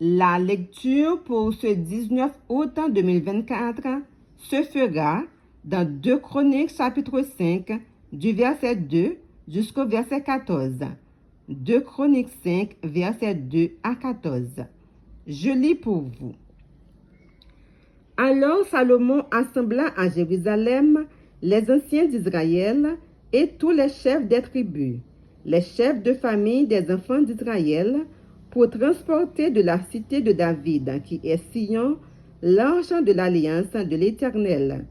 La lecture pour ce 19 août 2024 se fera dans 2 Chroniques chapitre 5 du verset 2 jusqu'au verset 14. 2 Chroniques 5 verset 2 à 14. Je lis pour vous. Alors Salomon assembla à Jérusalem les anciens d'Israël et tous les chefs des tribus, les chefs de famille des enfants d'Israël, pour transporter de la cité de David, qui est Sion, l'arche de l'alliance de l'Éternel.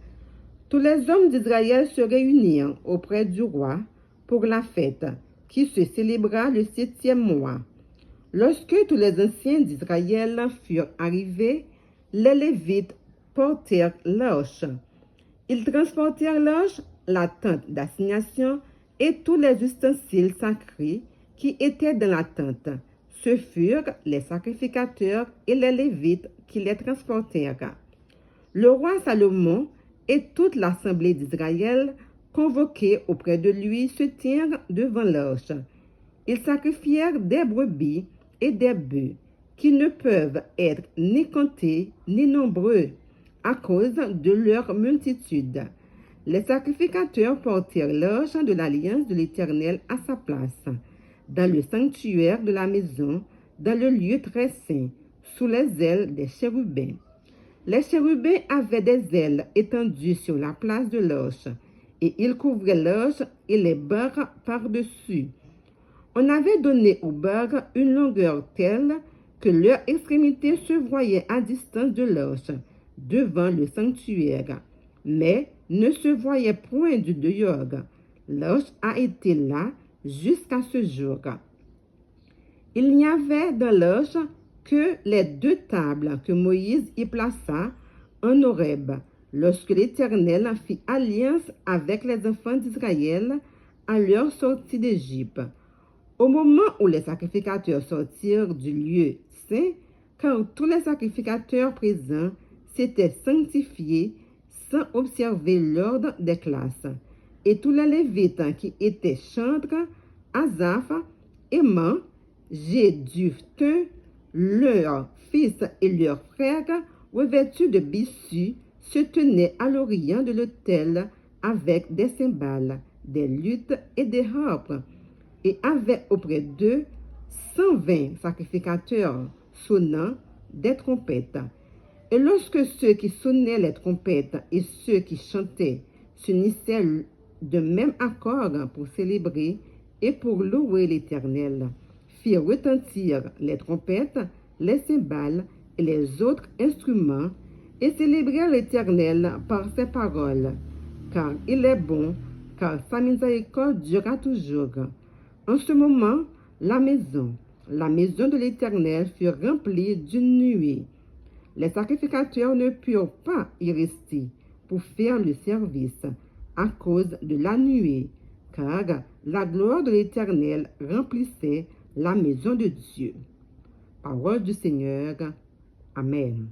Tous les hommes d'Israël se réunirent auprès du roi pour la fête, qui se célébra le 7e mois. Lorsque tous les anciens d'Israël furent arrivés, les Lévites portèrent l'arche. Ils transportèrent l'arche, la tente d'assignation et tous les ustensiles sacrés qui étaient dans la tente. Ce furent les sacrificateurs et les Lévites qui les transportèrent. Le roi Salomon et toute l'assemblée d'Israël, convoqués auprès de lui, se tinrent devant l'arche. Ils sacrifièrent des brebis et des bœufs, qui ne peuvent être ni comptés ni nombreux, à cause de leur multitude. Les sacrificateurs portèrent l'arche de l'alliance de l'Éternel à sa place, dans le sanctuaire de la maison, dans le lieu très saint, sous les ailes des chérubins. Les chérubins avaient des ailes étendues sur la place de l'arche, et ils couvraient l'arche et les barres par-dessus. On avait donné aux barres une longueur telle que leurs extrémités se voyaient à distance de l'arche, devant le sanctuaire, mais ne se voyaient point du dehors. L'arche a été là jusqu'à ce jour. Il n'y avait dans l'arche que les 2 tables que Moïse y plaça en Horeb, lorsque l'Éternel fit alliance avec les enfants d'Israël à leur sortie d'Égypte. Au moment où les sacrificateurs sortirent du lieu saint, car tous les sacrificateurs présents s'étaient sanctifiés sans observer l'ordre des classes, et tous les Lévites qui étaient chantres, Asaph, Éman, Jéduthun, leurs fils et leurs frères, revêtus de bissus, se tenaient à l'orient de l'autel avec des cymbales, des luttes et des harpes, et avaient auprès d'eux 120 sacrificateurs sonnant des trompettes. Et lorsque ceux qui sonnaient les trompettes et ceux qui chantaient s'unissaient de même accord pour célébrer et pour louer l'Éternel, firent retentir les trompettes, les cymbales et les autres instruments, et célébrèrent l'Éternel par ses paroles, car il est bon, car sa miséricorde durera toujours. En ce moment, la maison de l'Éternel fut remplie d'une nuée. Les sacrificateurs ne purent pas y rester pour faire le service à cause de la nuée, car la gloire de l'Éternel remplissait la maison de Dieu. Parole du Seigneur. Amen.